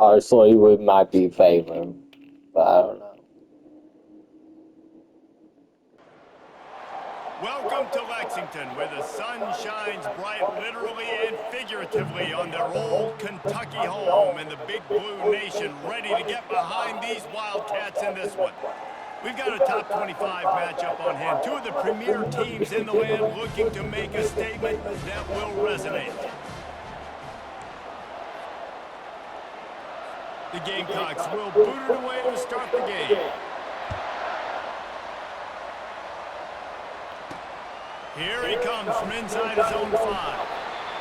Honestly, we might be favoring, but I don't know. Welcome to Lexington, where the sun shines bright literally and figuratively on their old Kentucky home, and the Big Blue Nation ready to get behind these Wildcats in this one. We've got a top 25 matchup on hand. Two of the premier teams in the land looking to make a statement that will resonate. The Gamecocks will boot it away to start the game. Here he comes from inside his own 5.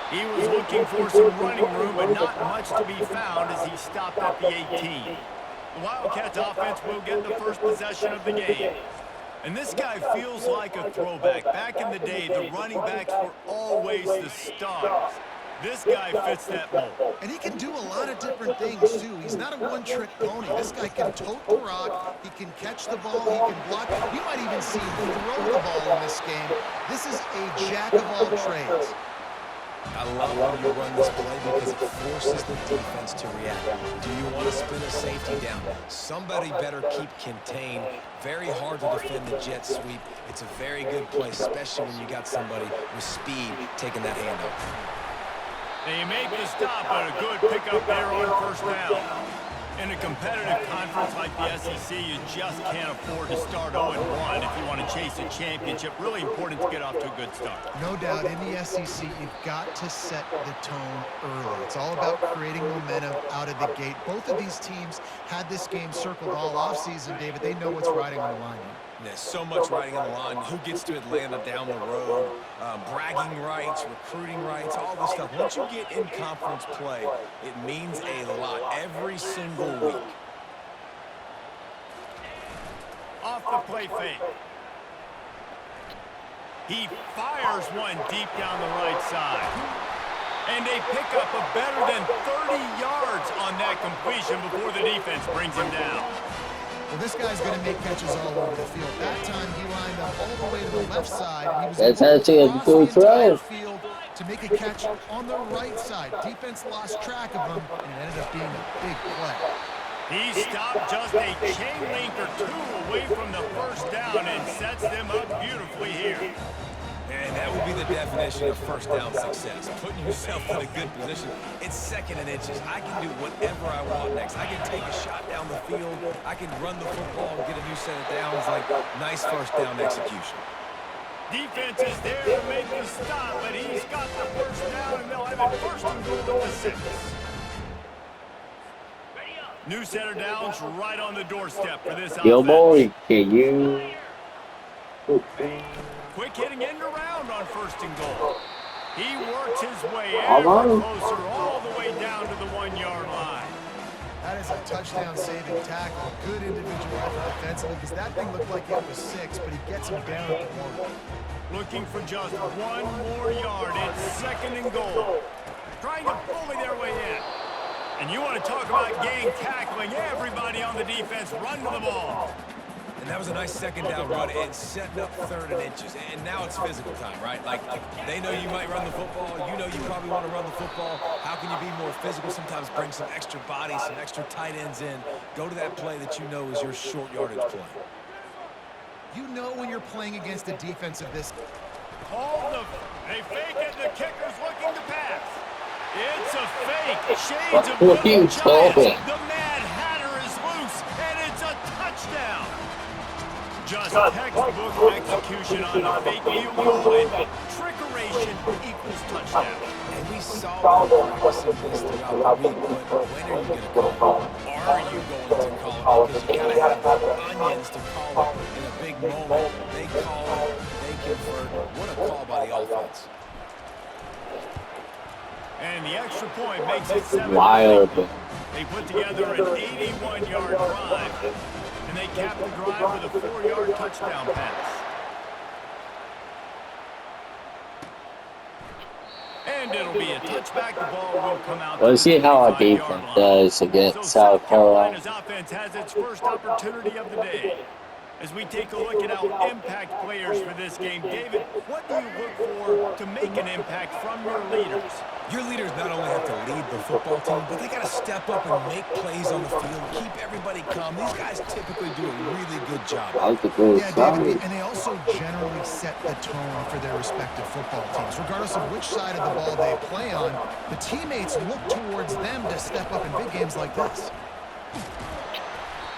He was looking for some running room, but not much to be found as he stopped at the 18. The Wildcats offense will get the first possession of the game. And this guy feels like a throwback. Back in the day, the running backs were always the stars. This guy fits that mold. And he can do a lot of different things, too. He's not a one-trick pony. This guy can tote the rock. He can catch the ball. He can block. You might even see him throw the ball in this game. This is a jack of all trades. I love when you run this play because it forces the defense to react. Do you want to spin a safety down? Somebody better keep contained. Very hard to defend the jet sweep. It's a very good play, especially when you got somebody with speed taking that handoff. They make the stop, but a good pickup there on first down. In a competitive conference like the SEC, you just can't afford to start 0-1 if you want to chase a championship. Really important to get off to a good start. No doubt, in the SEC, you've got to set the tone early. It's all about creating momentum out of the gate. Both of these teams had this game circled all offseason, David. They know what's riding on the line here. There's so much riding on the line. Who gets to Atlanta down the road? Bragging rights, recruiting rights, all this stuff. Once you get in conference play, it means a lot every single week. Off the play fake. He fires one deep down the right side. And they pick up a better than 30 yards on that completion before the defense brings him down. Well, this guy's going to make catches all over the field. That time he lined up all the way to the left side, and he was able to cross the entire field to make a catch on the right side. Defense lost track of him, and it ended up being a big play. He stopped just a chain link or two away from the first down and sets them up beautifully here. And that would be the definition of first down success. Putting yourself in a good position. It's second and inches. I can do whatever I want next. I can take a shot down the field. I can run the football and get a new set of downs. Like, nice first down execution. Defense is there to make the stop, but he's got the first down, and they'll have it first and goal at the 6. New center downs right on the doorstep for this offense. Yo, boy, can you... Quick hitting end around on first and goal. He works his way ever closer all the way down to the 1-yard line. That is a touchdown-saving tackle. Good individual effort defensively because that thing looked like it was 6, but he gets him down at the 1. Looking for just 1 more yard. It's second and goal. Trying to bully their way in. And you want to talk about gang tackling. Everybody on the defense run to the ball. And that was a nice second down run and setting up third and inches. And now it's physical time, right? Like, they know you might run the football. You know you probably want to run the football. How can you be more physical? Sometimes bring some extra body, some extra tight ends in. Go to that play that you know is your short yardage play. You know when you're playing against a defense of this. They fake it. The kicker's looking to pass. It's a fake. Shades of Little Giants. The Mad Hatter is loose, and it's a touchdown. Just textbook execution on the fake field goal, and trickeration equals touchdown. And we saw them practicing this throughout the week, but when are you going to call it? Are you going to call it? Because you got to have onions to call it in a big moment. They call it, they convert. What a call by the offense. And the extra point makes it 7. Wild. They put together an 81-yard drive. And they cap the drive with a 4-yard touchdown pass. And it'll be a touchback. The ball will come out. Let's see how our defense does against South Carolina. South Carolina's offense has its first opportunity of the day. As we take a look at our impact players for this game, David, what do you look for to make an impact from your leaders? Your leaders not only have to lead the football team, but they got to step up and make plays on the field, keep everybody calm. These guys typically do a really good job. That was a good Yeah, David, start. and they also generally set the tone for their respective football teams. Regardless of which side of the ball they play on, the teammates look towards them to step up in big games like this.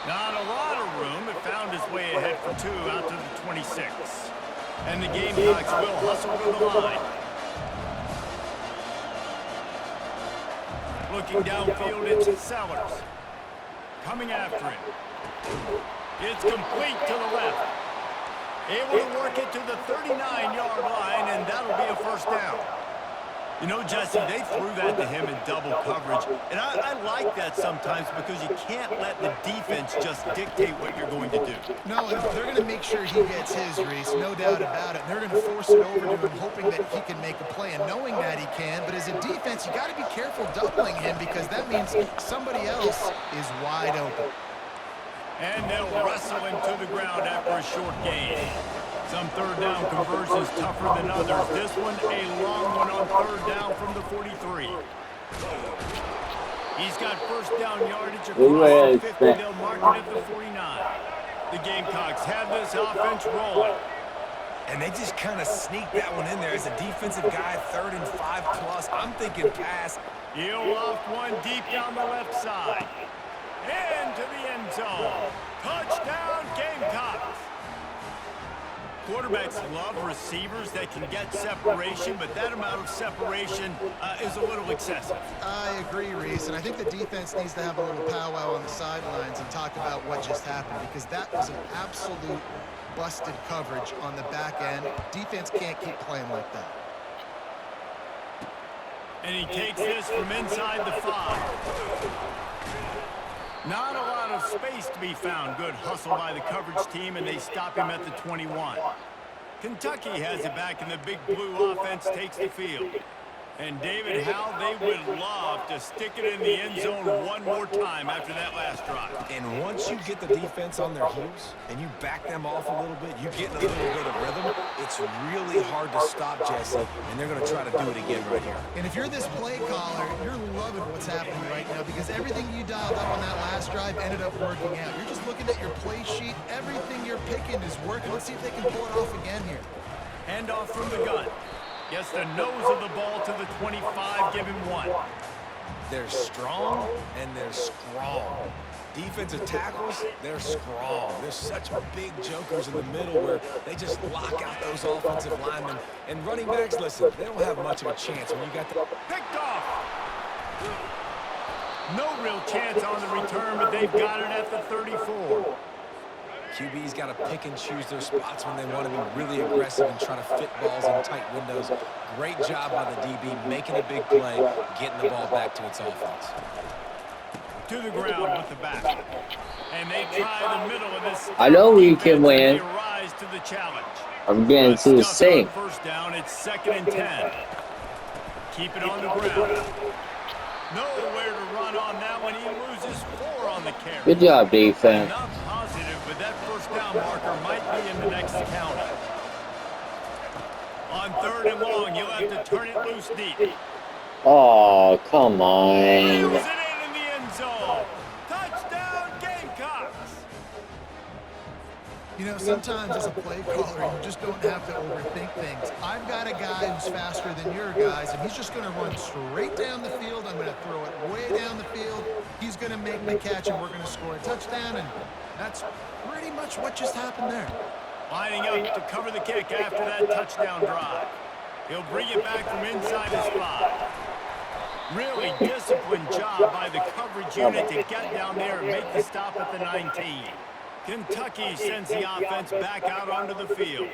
Not a lot of room. It found its way ahead for 2 out to the 26. And the Gamecocks will hustle to the line. Looking downfield, it's Sellers. Coming after him. It's complete to the left. Able to work it to the 39-yard line, and that'll be a first down. You know, Jesse, they threw that to him in double coverage, and I like that sometimes because you can't let the defense just dictate what you're going to do. No, and they're going to make sure he gets his, Reese, no doubt about it. And they're going to force it over to him, hoping that he can make a play, and knowing that he can. But as a defense, you got to be careful doubling him because that means somebody else is wide open. And they'll wrestle him to the ground after a short gain. Some third down conversions tougher than others. This one, a long one on third down from the 43. He's got first down yardage across the 50. They'll mark it at the 49. The Gamecocks have this offense rolling. And they just kind of sneak that one in there as a defensive guy, 3rd and 5+. I'm thinking pass. He'll loft one deep down the left side. Into the end zone. Touchdown, Gamecocks. Quarterbacks love receivers that can get separation, but that amount of separation is a little excessive. I agree, Reese, and I think the defense needs to have a little powwow on the sidelines and talk about what just happened because that was an absolute busted coverage on the back end. Defense can't keep playing like that. And he takes this from inside the 5. Not a lot of space to be found. Good hustle by the coverage team, and they stop him at the 21. Kentucky has it back, and the big blue offense takes the field. And, David, how they would love to stick it in the end zone one more time after that last drive. And once you get the defense on their heels and you back them off a little bit, you get in a little bit of rhythm, it's really hard to stop, Jesse, and they're going to try to do it again right here. And if you're this play caller, you're loving what's happening right now because everything you dialed up on that last drive ended up working out. You're just looking at your play sheet. Everything you're picking is working. Let's see if they can pull it off again here. Hand off from the gun. Gets the nose of the ball to the 25, give him 1. They're strong and they're strong. Defensive tackles, they're strong. They're such big jokers in the middle where they just lock out those offensive linemen. And running backs, listen, they don't have much of a chance when you got the... Picked off. No real chance on the return, but they've got it at the 34. QB's got to pick and choose their spots when they want to be really aggressive and try to fit balls in tight windows. Great job by the DB, making a big play, getting the ball back to its offense. To the ground with the back. And they try the middle of this. I know we can win. They rise to the challenge. I'm getting too sick. First down, it's 2nd and 10. Keep it on the ground. Nowhere to run on that one. He loses 4 on the carry. Good job, defense. Not positive, but that first down marker might be in the next county. On 3rd and long, you'll have to turn it loose deep. Oh, come Reels on. it in the end zone. Touchdown, Gamecocks. You know, sometimes as a play caller, you just don't have to overthink things. I've got a guy who's faster than your guys, and he's just going to run straight down the field. I'm going to throw it way down the field. He's going to make the catch, and we're going to score a touchdown, and that's pretty much what just happened there. Lining up to cover the kick after that touchdown drive. He'll bring it back from inside his 5. Really disciplined job by the coverage unit to get down there and make the stop at the 19. Kentucky sends the offense back out onto the field.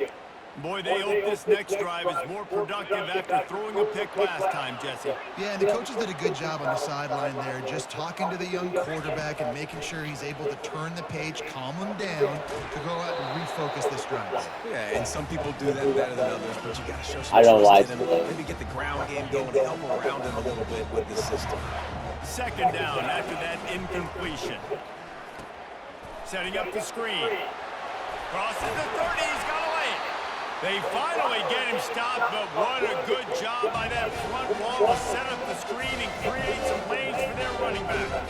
Boy, they hope this next drive is more productive after throwing a pick last time, Jesse. Yeah, and the coaches did a good job on the sideline there, just talking to the young quarterback and making sure he's able to turn the page, calm him down, to go out and refocus this drive. Yeah, and some people do that better than others, but you got to show some I don't trust like in him. Maybe get the ground game going, help around him a little bit with the system. 2nd down after that incompletion. Setting up the screen. Crosses the 30, he's got away. They finally get him stopped, but what a good job by that front wall to set up the screen and create some lanes for their running back.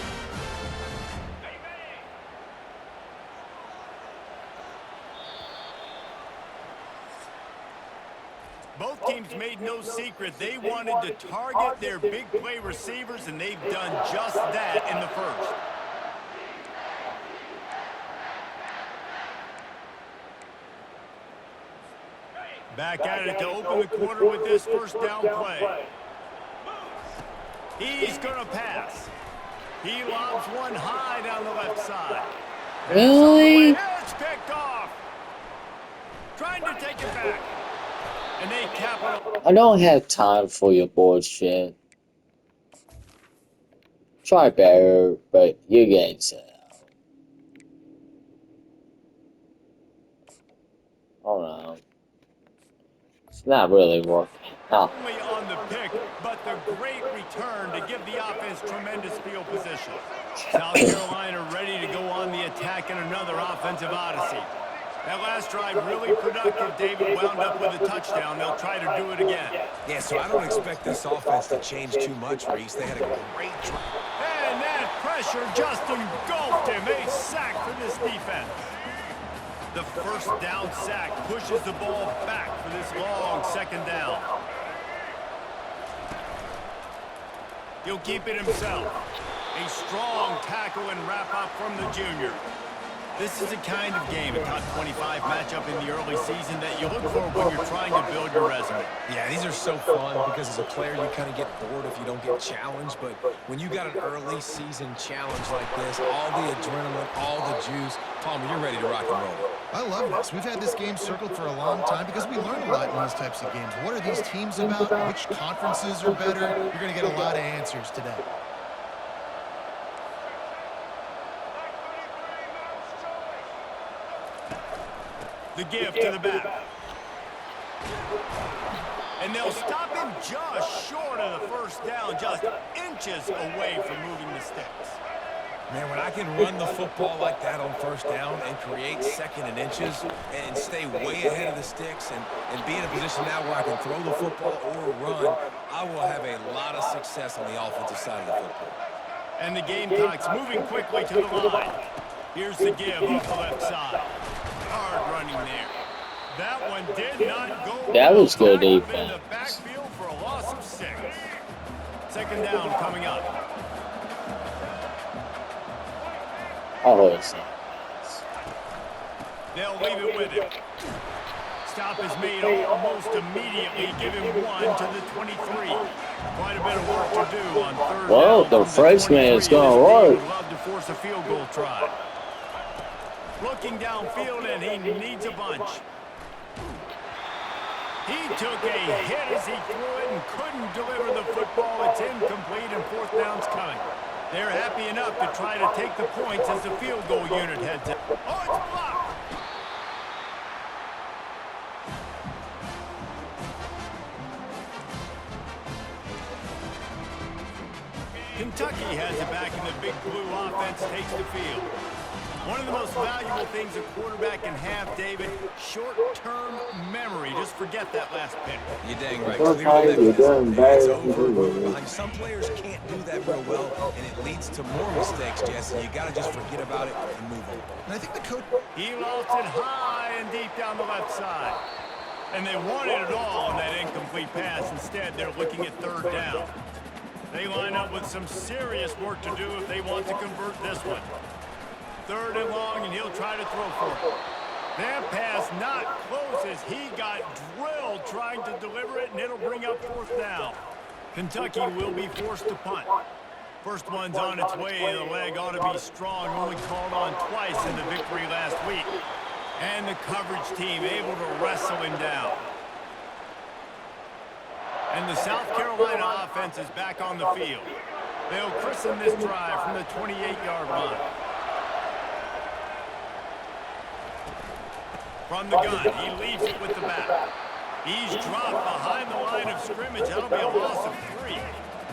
Both teams made no secret they wanted to target their big play receivers, and they've done just that in the first. Back at it to open the quarter with this first down play. He's going to pass. He lobs one high down the left side. Really? It's picked off. Trying to take it back. And they cap it. I don't have time for your bullshit. Try better, but you're getting set out. Oh no. It's not really working out. Only on the pick, but the great return to give the offense tremendous field position. South Carolina ready to go on the attack in another offensive odyssey. That last drive really productive. David wound up with a touchdown. They'll try to do it again. Yeah, so I don't expect this offense to change too much, Reese. They had a great drive. And that pressure just engulfed him. A sack for this defense. The first down sack pushes the ball back for this long second down. He'll keep it himself. A strong tackle and wrap up from the junior. This is a kind of game, a top 25 matchup in the early season that you look for when you're trying to build your resume. Yeah, these are so fun because as a player you kind of get bored if you don't get challenged, but when you got an early season challenge like this, all the adrenaline, all the juice, Palmer, you're ready to rock and roll. I love this. We've had this game circled for a long time because we learn a lot in these types of games. What are these teams about? Which conferences are better? You're going to get a lot of answers today. The give to the back. And they'll stop him just short of the first down, just inches away from moving the sticks. Man, when I can run the football like that on first down and create second and inches and stay way ahead of the sticks and be in a position now where I can throw the football or run, I will have a lot of success on the offensive side of the football. And the Gamecocks moving quickly to the line. Here's the give off the left side. Hard running there. That one did not go. That was good in defense. the backfield for a loss of 6. Second down coming up. Oh, it's They'll leave it with him. Stop is made almost immediately. Give him 1 to the 23. Quite a bit of work to do on third well, down. the freshman is going to work. Love to force a field goal try. Looking downfield, and he needs a bunch. He took a hit as he threw it and couldn't deliver the football. It's incomplete, and fourth down's coming. They're happy enough to try to take the points as the field goal unit heads up. Oh, it's blocked. Kentucky has it back, and the big blue offense takes the field. One of the most valuable things a quarterback can have, David, short-term memory. Just forget that last pick. You're dang right. Sometimes you're doing It's better. over. Some players can't do that real well, and it leads to more mistakes, Jesse. You got to just forget about it and move on. And I think the coach... He lofts it high and deep down the left side. And they wanted it all on that incomplete pass. Instead, they're looking at third down. They line up with some serious work to do if they want to convert this one. Third and long, and he'll try to throw for it. That pass not close as he got drilled trying to deliver it, and it'll bring up fourth down. Kentucky will be forced to punt. First one's on its way. The leg ought to be strong. Only called on twice in the victory last week. And the coverage team able to wrestle him down. And the South Carolina offense is back on the field. They'll christen this drive from the 28-yard line. From the gun, he leaves it with the back. He's dropped behind the line of scrimmage. That'll be a loss of 3.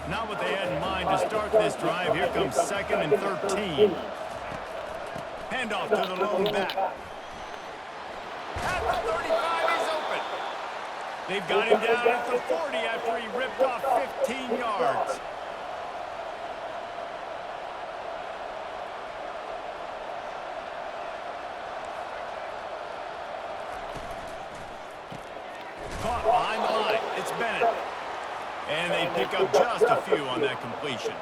Not what they had in mind to start this drive. Here comes 2nd and 13. Handoff to the lone back. At the 35, he's open. They've got him down at the 40 after he ripped off 15 yards. Caught behind the line. It's Bennett. And they pick up just a few on that completion.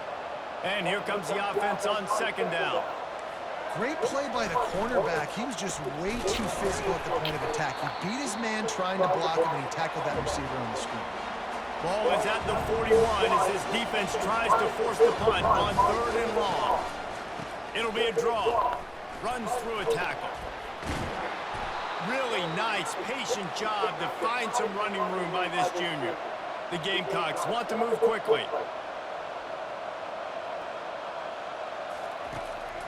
And here comes the offense on second down. Great play by the cornerback. He was just way too physical at the point of attack. He beat his man trying to block him, and he tackled that receiver on the screen. Ball is at the 41 as his defense tries to force the punt on 3rd and long. It'll be a draw. Runs through a tackle. Really nice, patient job to find some running room by this junior. The Gamecocks want to move quickly.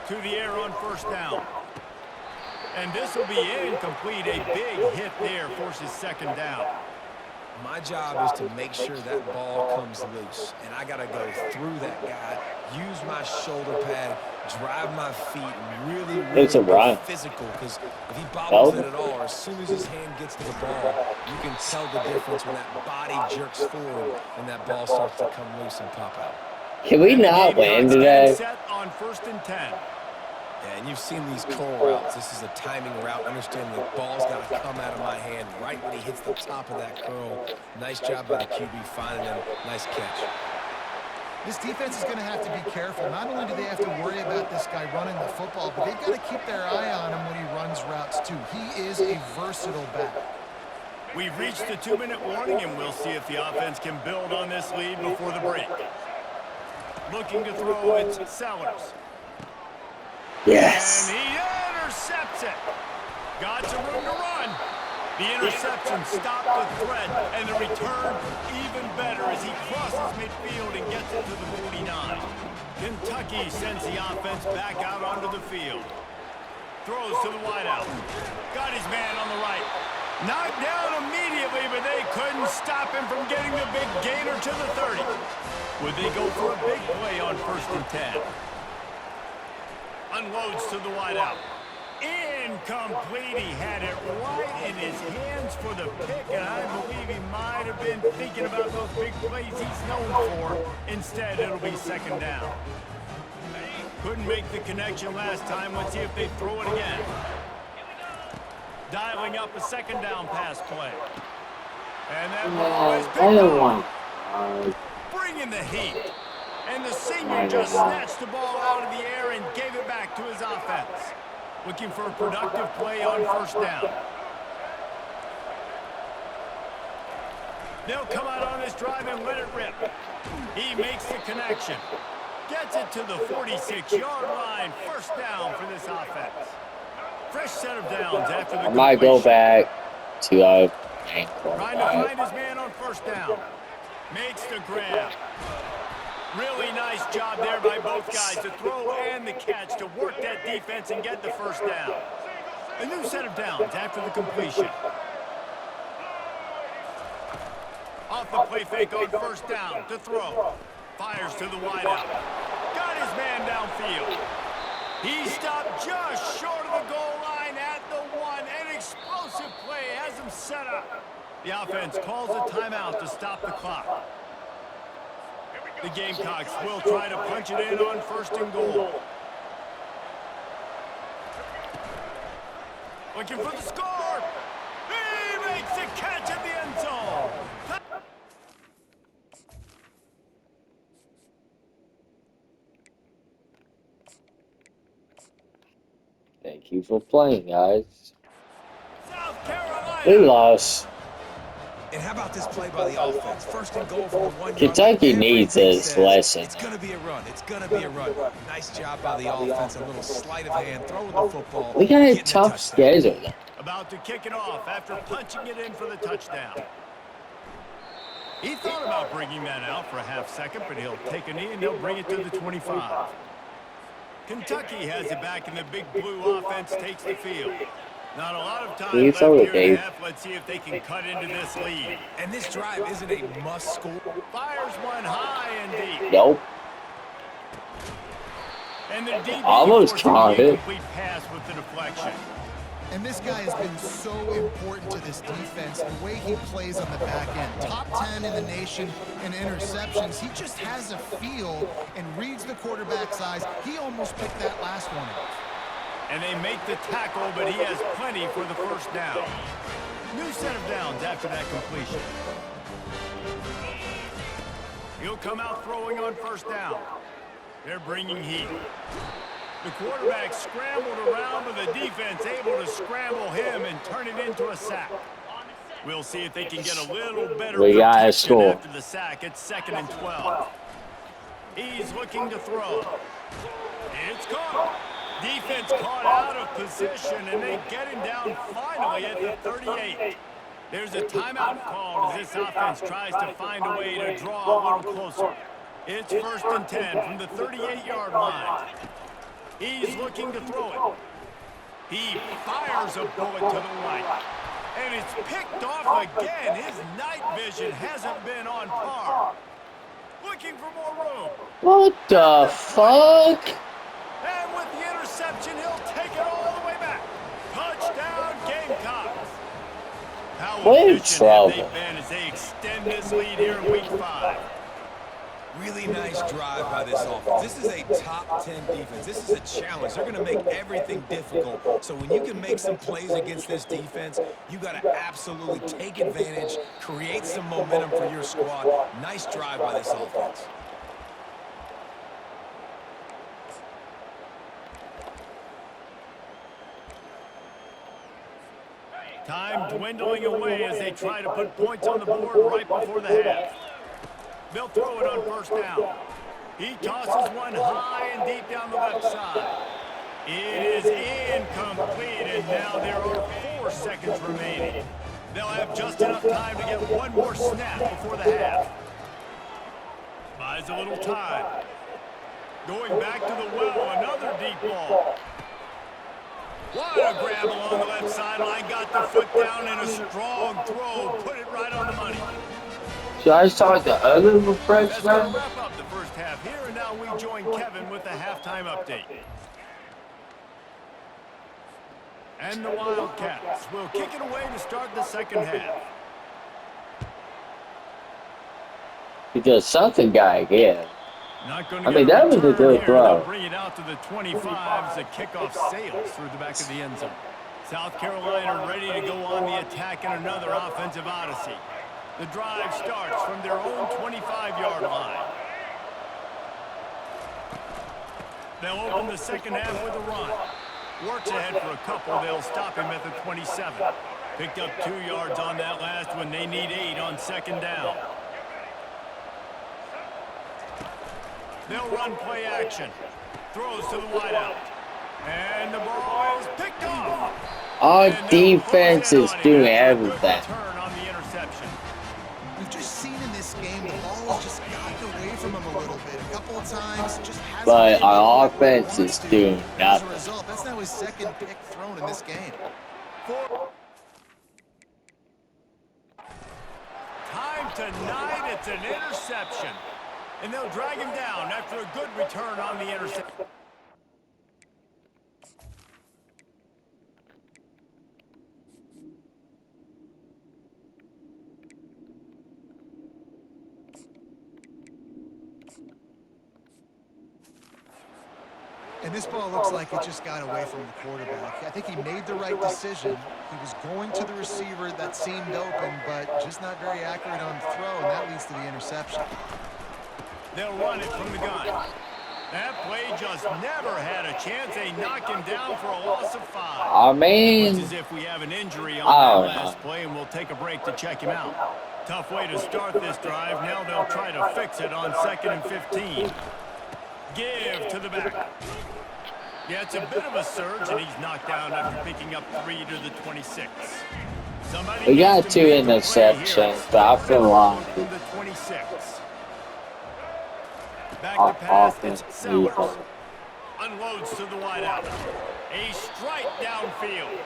To the air on 1st down. And this will be incomplete. A big hit there forces 2nd down. My job is to make sure that ball comes loose. And I got to go through that guy, use my shoulder pad, drive my feet, and really be physical. Because if he bobbles it at all, or as soon as his hand gets to the ball, you can tell the difference when that body jerks forward and that ball starts to come loose and pop out. Can we not win today? Set on 1st and 10. Yeah, and you've seen these curl routes. This is a timing route. Understand the ball's got to come out of my hand right when he hits the top of that curl. Nice job by the QB finding him. Nice catch. This defense is going to have to be careful. Not only do they have to worry about this guy running the football, but they've got to keep their eye on him when he runs routes too. He is a versatile back. We've reached the 2-minute warning, and we'll see if the offense can build on this lead before the break. Looking to throw, it's Sellers. Yes. And he intercepts it. Got some room to run. The interception stopped the threat, and the return even better as he crosses midfield and gets it to the 49. Kentucky sends the offense back out onto the field. Throws to the wideout. Got his man on the right. Knocked down immediately, but they couldn't stop him from getting the big gainer to the 30. Would they go for a big play on 1st and 10? Unloads to the wideout. Incomplete. He had it right in his hands for the pick, and I believe he might have been thinking about those big plays he's known for. Instead, it'll be 2nd down. Couldn't make the connection last time. Let's see if they throw it again. Dialing up a 2nd down pass play. And that ball is picked up. Bringing the heat. And the senior just snatched the ball out of the air and gave it back to his offense. Looking for a productive play on 1st down. They'll come out on this drive and let it rip. He makes the connection. Gets it to the 46-yard line. 1st down for this offense. Fresh set of downs after the completion. I might go back to trying to find his man on 1st down. Makes the grab. Really nice job there by both guys to throw and the catch to work that defense and get the 1st down. A new set of downs after the completion. Off the play fake on 1st down to throw. Fires to the wideout. Got his man downfield. He stopped just short of the goal line at the 1. An explosive play has him set up. The offense calls a timeout to stop the clock. The Gamecocks will try to punch it in on 1st and goal. Looking for the score. He makes the catch in the end zone. Thank you for playing, guys. South Carolina. We lost. And how about this play by the offense? 1st and goal for the 1 yard. Kentucky needs this lesson. It's going to be a run. It's going to be a run. Nice job by the offense. A little sleight of hand, throwing the football. We got a tough schedule. About to kick it off after punching it in for the touchdown. He thought about bringing that out for a half second, but he'll take a knee and he'll bring it to the 25. Kentucky has it back, and the big blue offense takes the field. Not a lot of time left here in the half. Let's see if they can cut into this lead. And this drive isn't a must score. Fires one high and deep. Nope. And the DB almost caught it. Complete pass with the deflection. And this guy has been so important to this defense, the way he plays on the back end. Top 10 in the nation in interceptions. He just has a feel and reads the quarterback's eyes. He almost picked that last one off. And they make the tackle, but he has plenty for the first down. New set of downs after that completion. He'll come out throwing on first down. They're bringing heat. The quarterback scrambled around, but the defense able to scramble him and turn it into a sack. We'll see if they can get a little better protection after the sack. It's 2nd and 12. He's looking to throw. It's caught. Defense caught out of position, and they get him down finally at the 38. There's a timeout called as this offense tries to find a way to draw a little closer. It's 1st and 10 from the 38-yard line. He's looking to throw it. He fires a bullet to the right. And it's picked off again. His night vision hasn't been on par. Looking for more room. What the fuck? And with the interception, he'll take it all the way back. Touchdown, Gamecocks. How efficient have they been as they extend this lead here in Week 5? Really nice drive by this offense. This is a top 10 defense. This is a challenge. They're going to make everything difficult. So when you can make some plays against this defense, you got to absolutely take advantage, create some momentum for your squad. Nice drive by this offense. Time dwindling away as they try to put points on the board right before the half. They'll throw it on first down. He tosses one high and deep down the left side. It is incomplete, and now there are 4 seconds remaining. They'll have just enough time to get one more snap before the half. Buys a little time. Going back to the well, another deep ball. What a grab along the left sideline. Got the foot down and a strong throw. Put it right on the money. Should I start the other refresh now? Wrap up the first half here, and now we join Kevin with the halftime update. And the Wildcats will kick it away to start the second half. Because something got again. I mean, that was a good throw. Bring it out to the 25 as the kickoff sails through the back of the end zone. South Carolina ready to go on the attack in another offensive odyssey. The drive starts from their own 25-yard line. They'll open the second half with a run. Works ahead for a couple. They'll stop him at the 27. Picked up 2 yards on that last one. They need 8 on second down. They'll run play action. Throws to the wideout. And the ball is picked off. Our defense is doing everything. We've just seen in this game the ball has just gotten away from him a little bit. A couple of times, just hasn't. But our offense is doing nothing. As a result, that's now his 2nd pick thrown in this game. Time tonight, it's an interception. And they'll drag him down after a good return on the interception. And this ball looks like it just got away from the quarterback. I think he made the right decision. He was going to the receiver that seemed open, but just not very accurate on the throw, and that leads to the interception. They'll run it from the gun. That play just never had a chance. They knock him down for a loss of 5. I mean, looks as if we have an injury on that last play, and we'll take a break to check him out. Tough way to start this drive. Now they'll try to fix it on 2nd and 15. Give to the back. Yeah, it's a bit of a surge, and he's knocked down after picking up 3 to the 26. We got 2 interceptions, but I feel like back to pass, it's Sellers. Unloads to the wideout. A strike downfield.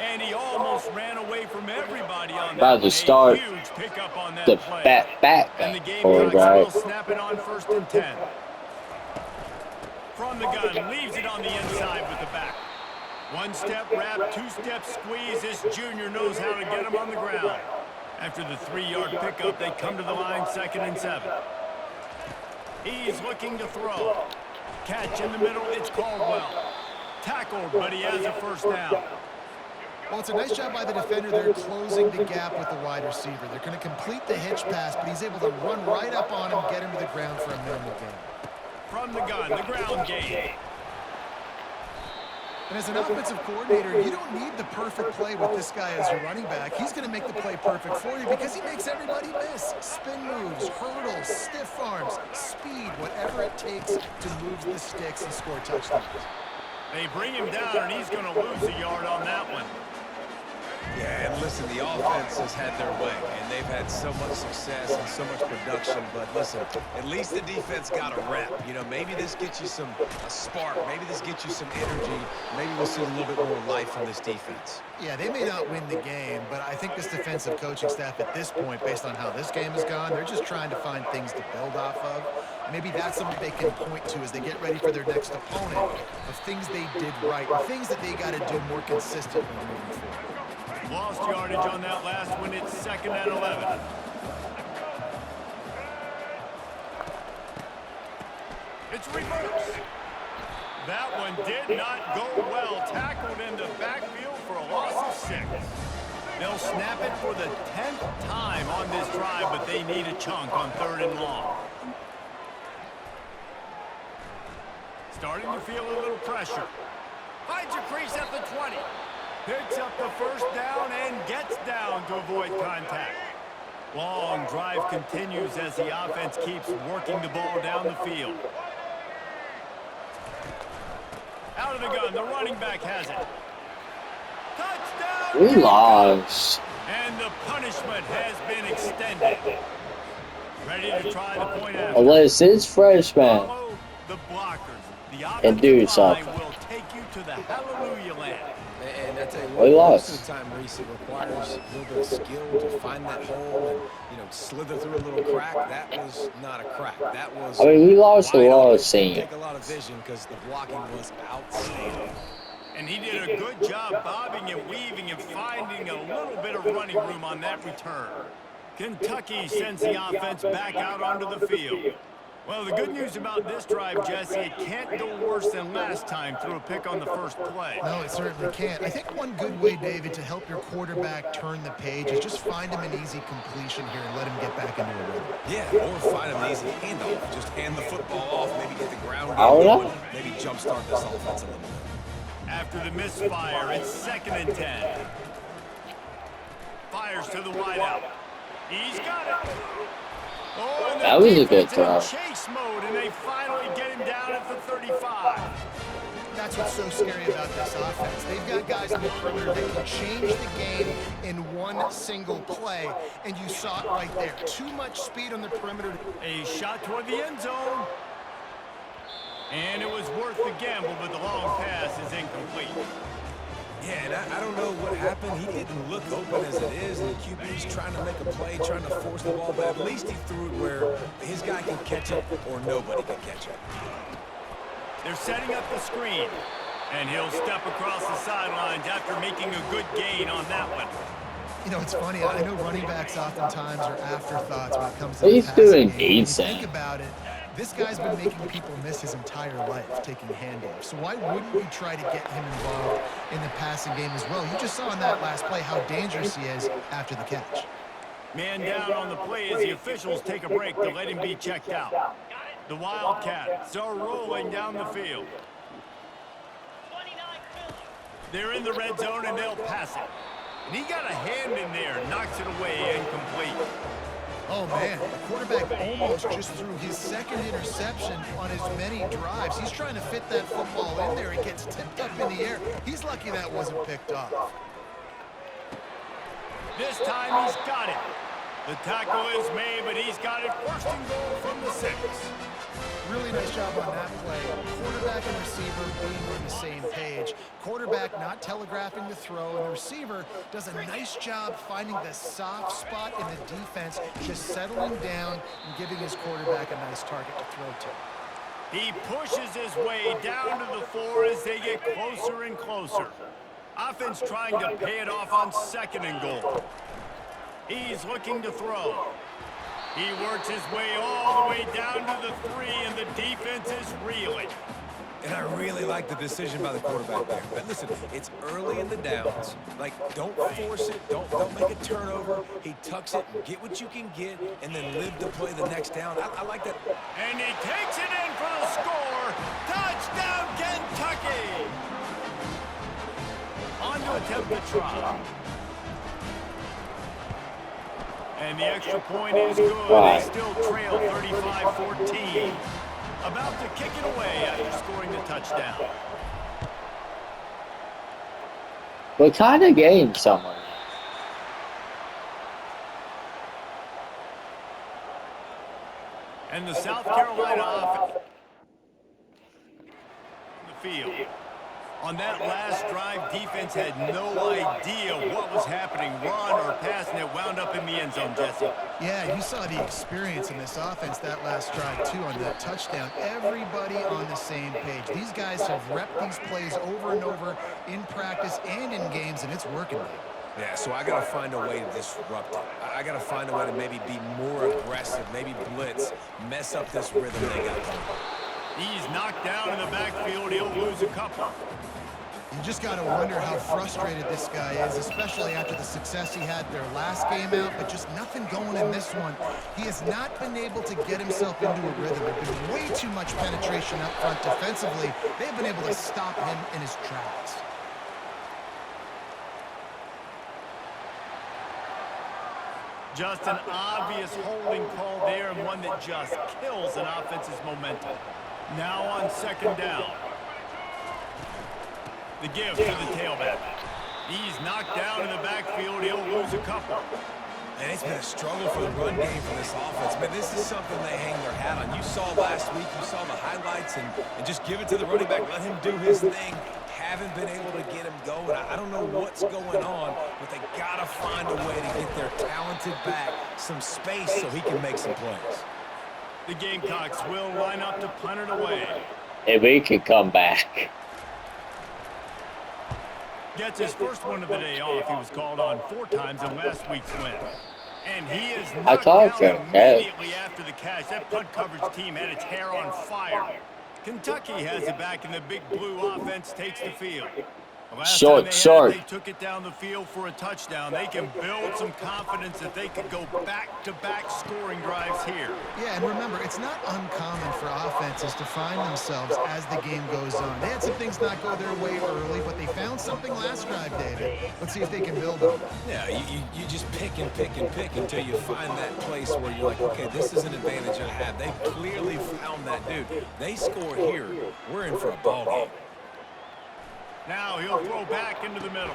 And he almost ran away from everybody on that. About to start huge pickup on that the play. back. And the Gamecocks will snap it on 1st and 10. From the gun, leaves it on the inside with the back. One-step wrap, two-step squeeze. This junior knows how to get him on the ground. After the 3-yard pickup, they come to the line, 2nd and 7. He's looking to throw. Catch in the middle, it's Caldwell. Tackled, but he has a first down. Well, it's a nice job by the defender. They're closing the gap with the wide receiver. They're going to complete the hitch pass, but he's able to run right up on him, get him to the ground for a minimal gain. From the gun, the ground game. And as an offensive coordinator, you don't need the perfect play with this guy as your running back. He's going to make the play perfect for you because he makes everybody miss. Spin moves, hurdles, stiff arms, speed, whatever it takes to move the sticks and score touchdowns. They bring him down, and he's going to lose a yard on that one. Yeah, and listen, the offense has had their way, and they've had so much success and so much production. But listen, at least the defense got a rep. You know, maybe this gets you a spark. Maybe this gets you some energy. Maybe we'll see a little bit more life from this defense. Yeah, they may not win the game, but I think this defensive coaching staff at this point, based on how this game has gone, they're just trying to find things to build off of. Maybe that's something they can point to as they get ready for their next opponent of things they did right and things that they got to do more consistently moving forward. Lost yardage on that last one. It's 2nd and 11. It's reverse. That one did not go well. Tackled in the backfield for a loss of 6. They'll snap it for the 10th time on this drive, but they need a chunk on 3rd and long. Starting to feel a little pressure. Finds a crease at the 20. Picks up the first down and gets down to avoid contact. Long drive continues as the offense keeps working the ball down the field. Out of the gun, the running back has it. Touchdown! We lost. And the punishment has been extended. Ready to try the point after. Unless it's freshman. Follow the blockers. The And do offensive line something. will take you to the hallelujah land. And I tell you We what, lost. most of the time, Reese, it requires a little bit of skill to find that hole and, you know, slither through a little crack. That was not a crack. That was... I mean, we lost a wide lot open. of sand. Take a lot of vision because the blocking was outstanding. And he did a good job bobbing and weaving and finding a little bit of running room on that return. Kentucky sends the offense back out onto the field. Well, the good news about this drive, Jesse, it can't go worse than last time through a pick on the first play. No, it certainly can't. I think one good way, David, to help your quarterback turn the page is just find him an easy completion here and let him get back into a rhythm. Yeah, or find an easy handoff. Just hand the football off, maybe get the ground I don't game know. going, maybe jumpstart this offense a little bit. After the misfire, it's 2nd and 10. Fires to the wideout. He's got it. Oh, and That was a good defense throw. in chase mode, and they finally get him down at the 35. That's what's so scary about this offense. They've got guys in the perimeter that can change the game in one single play, and you saw it right there. Too much speed on the perimeter. A shot toward the end zone. And it was worth the gamble, but the long pass is incomplete. Yeah, and I don't know what happened. He didn't look open as it is, and the QB's trying to make a play, trying to force the ball, but at least he threw it where his guy can catch up or nobody can catch up. They're setting up the screen, and he'll step across the sidelines after making a good gain on that one. You know, it's funny. I know running backs oftentimes are afterthoughts when it comes to He's the passing doing game. When you decent. think about it, this guy's been making people miss his entire life taking handoffs. So why wouldn't you try to get him involved in the passing game as well? You just saw in that last play how dangerous he is after the catch. Man down on the play as the officials take a break to let him be checked out. The Wildcats are rolling down the field. They're in the red zone, and they'll pass it. And he got a hand in there, knocks it away, incomplete. Oh, man, the quarterback almost just threw his second interception on as many drives. He's trying to fit that football in there. It gets tipped up in the air. He's lucky that wasn't picked off. This time he's got it. The tackle is made, but he's got it first and goal from the 6. Really nice job on that play. Quarterback and receiver being on the same page. Quarterback not telegraphing the throw, and the receiver does a nice job finding the soft spot in the defense, just settling down and giving his quarterback a nice target to throw to. He pushes his way down to the floor as they get closer and closer. Offense trying to pay it off on 2nd and goal. He's looking to throw. He works his way all the way down to the 3, and the defense is reeling. And I really like the decision by the quarterback there. But listen, it's early in the downs. Like, don't force it. Don't make a turnover. He tucks it, get what you can get, and then live to play the next down. I like that. And he takes it in for the score. Touchdown, Kentucky! On to attempt the try. And the extra point is good. They still trail 35-14. About to kick it away after scoring the touchdown. We're kind of getting someone. And the South Carolina offense in the field. On that last drive, defense had no idea what was happening, run or pass, and it wound up in the end zone, Jesse. Yeah, you saw the experience in this offense that last drive, too, on that touchdown. Everybody on the same page. These guys have repped these plays over and over in practice and in games, and it's working. Yeah, so I got to find a way to disrupt it. I got to find a way to maybe be more aggressive, maybe blitz, mess up this rhythm they got going. He's knocked down in the backfield. He'll lose a couple. You just got to wonder how frustrated this guy is, especially after the success he had their last game out, but just nothing going in this one. He has not been able to get himself into a rhythm. There's been way too much penetration up front defensively. They've been able to stop him in his tracks. Just an obvious holding call there, and one that just kills an offense's momentum. Now on 2nd down. The give to the tailback. He's knocked down in the backfield. He'll lose a couple. And it's been a struggle for the run game for this offense. Man, this is something they hang their hat on. You saw last week, you saw the highlights, and just give it to the running back. Let him do his thing. Haven't been able to get him going. I don't know what's going on, but they got to find a way to get their talented back some space so he can make some plays. The Gamecocks will line up to punt it away. If we could come back. Gets his first one of the day off. He was called on 4 times in last week's win. And he is knocked down immediately after the catch. That punt coverage team had its hair on fire. Kentucky has it back, and the big blue offense takes the field. Last time they took it down the field for a touchdown. They can build some confidence that they could go back-to-back scoring drives here. Yeah, and remember, it's not uncommon for offenses to find themselves as the game goes on. They had some things not go their way early, but they found something last drive, David. Let's see if they can build on it. Yeah, you just pick and pick and pick until you find that place where you're like, okay, this is an advantage I have. They clearly found that dude. They score here. We're in for a ball game. Now he'll throw back into the middle.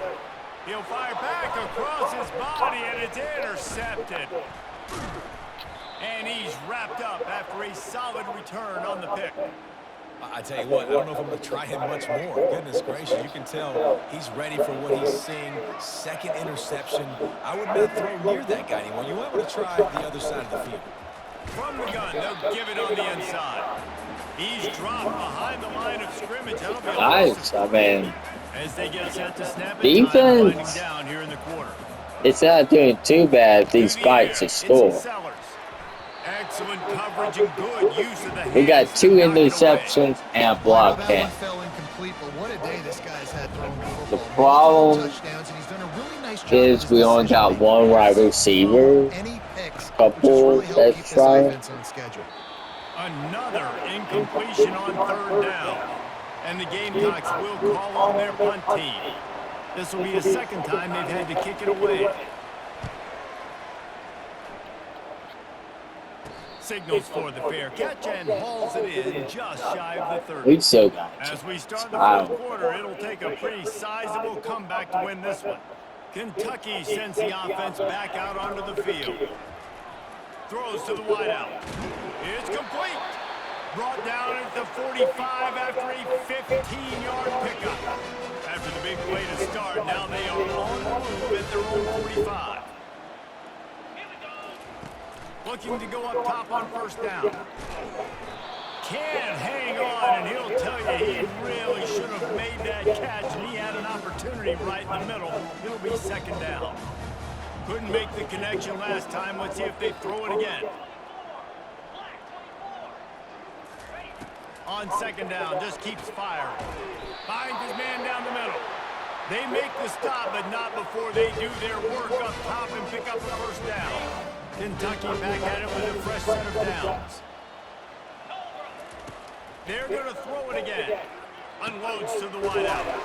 He'll fire back across his body, and it's intercepted. And he's wrapped up after a solid return on the pick. I tell you what, I don't know if I'm going to try him much more. Goodness gracious, you can tell he's ready for what he's seeing. 2nd interception. I would not throw near that guy anymore. You want to try the other side of the field. From the gun, they'll give it on the inside. He's dropped behind the line of scrimmage. That'll be Nice, I mean, as they get set to snap it, defense down here in the quarter. It's not doing too bad if these fights to score. Excellent coverage and good use of the hands. We got 2 interceptions and a block That one hit. fell incomplete, but what a day this guy's had throwing the football. The problem Touchdowns, and he's done a really nice job is we only got 1 wide receiver. Any picks, Couple that's trying. Another incompletion on 3rd down. And the Gamecocks will call on their punt team. This will be the 2nd time they've had to kick it away. Signals for the fair catch and hauls it in just shy of the 30. We still got it. As we start the 4th quarter, it'll take a pretty sizable comeback to win this one. Kentucky sends the offense back out onto the field. Throws to the wideout. It's complete. Brought down at the 45 after a 15-yard pickup. After the big play to start, now they are on the move at their own 45. Looking to go up top on 1st down. can't hang on, and he'll tell you he really should have made that catch, and he had an opportunity right in the middle. It'll be second down. Couldn't make the connection last time. Let's see if they throw it again. On second down, just keeps firing. Finds his man down the middle. They make the stop, but not before they do their work up top and pick up the first down. Kentucky back at it with a fresh set of downs. They're going to throw it again. Unloads to the wideout.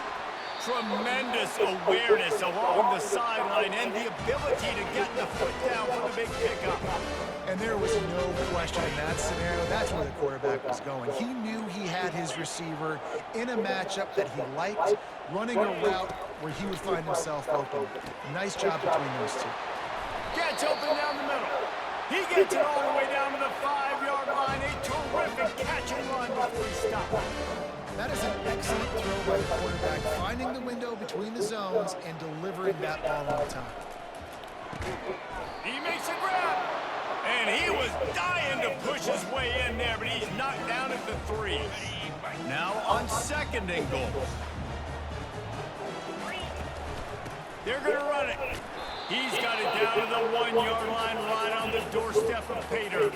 Tremendous awareness along the sideline and the ability to get the foot down for the big pickup. And there was no question in that scenario. That's where the quarterback was going. He knew he had his receiver in a matchup that he liked, running a route where he would find himself open. Nice job between those two. Gets open down the middle. He gets it all the way down to the 5-yard line. A terrific catch and run before he stops. That is an excellent throw by the quarterback, finding the window between the zones and delivering that ball on time. He makes a grab. And he was dying to push his way in there, but he's knocked down at the 3. Now on second and goal. They're going to run it. He's got it down to the 1-yard line, right on the doorstep of Pater.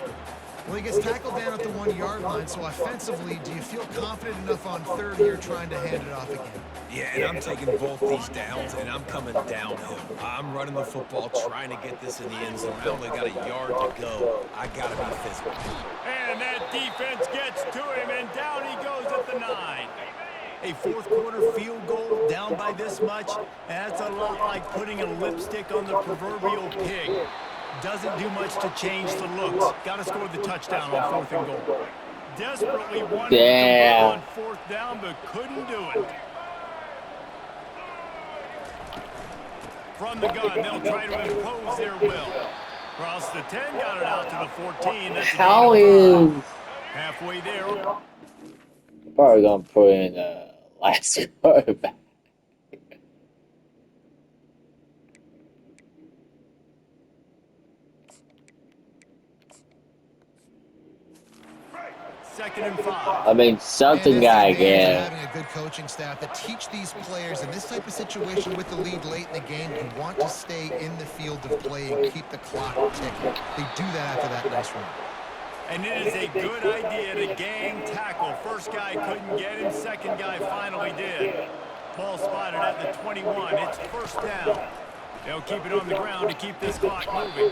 Well, he gets tackled down at the 1-yard line, so offensively, do you feel confident enough on third here trying to hand it off again? Yeah, and I'm taking both these downs, and I'm coming downhill. I'm running the football, trying to get this in the end zone. I only got a yard to go. I got to be physical. And that defense gets to him, and down he goes at the 9. A fourth-quarter field goal down by this much, that's a lot like putting a lipstick on the proverbial pig. Doesn't do much to change the looks. Got to score the touchdown on 4th and goal. Desperately wanted to convert on 4th down, but couldn't do it. From the gun, they'll try to impose their will. Across the 10, got it out to the 14. That's How is halfway there. probably gonna put in last quarterback? Second and 5. I mean, something guy again. Having a good coaching staff that teach these players in this type of situation with the lead late in the game, you want to stay in the field of play and keep the clock ticking. They do that after that nice run. And it is a good idea to gang tackle. First guy couldn't get him. Second guy finally did. Ball spotted at the 21. It's first down. They'll keep it on the ground to keep this clock moving.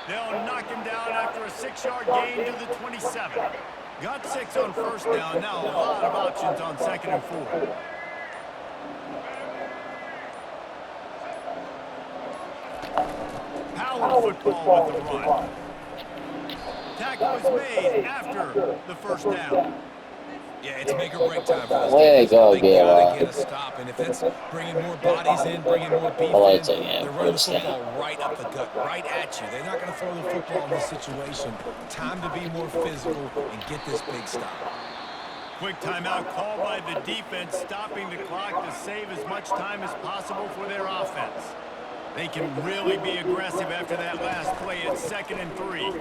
They'll knock him down after a 6-yard gain to the 27. Got 6 on first down. Now a lot of options on second and 4. Power football with the run. Tackle is made after the first down. Yeah, it's make or break time for this Way to defense. go, They Gil. gotta get a stop, and if that's bringing more bodies in, bringing more defense, they're running the football right up the gut, right at you. They're not going to throw the football in this situation. Time to be more physical and get this big stop. Quick timeout called by the defense, stopping the clock to save as much time as possible for their offense. They can really be aggressive after that last play. It's second and 3.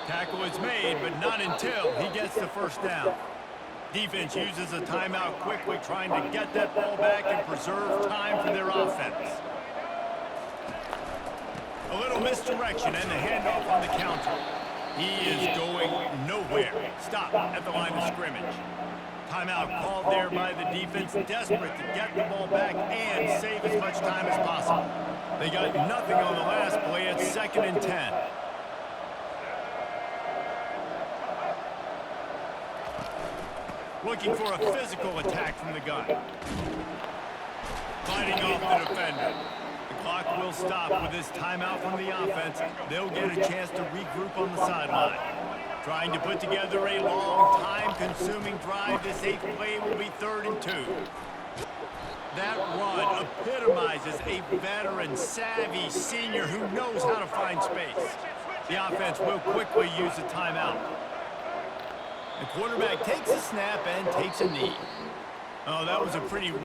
Tackle is made, but not until he gets the first down. Defense uses a timeout quickly, trying to get that ball back and preserve time for their offense. A little misdirection and the handoff on the counter. He is going nowhere. Stop at the line of scrimmage. Timeout called there by the defense, desperate to get the ball back and save as much time as possible. They got nothing on the last play. It's second and 10. Looking for a physical attack from the gun. Fighting off the defender. The clock will stop with this timeout from the offense. They'll get a chance to regroup on the sideline. Trying to put together a long, time-consuming drive. This 8th play will be 3rd and 2. That run epitomizes a veteran, savvy senior who knows how to find space. The offense will quickly use a timeout. The quarterback takes a snap and takes a knee. Oh, that was a pretty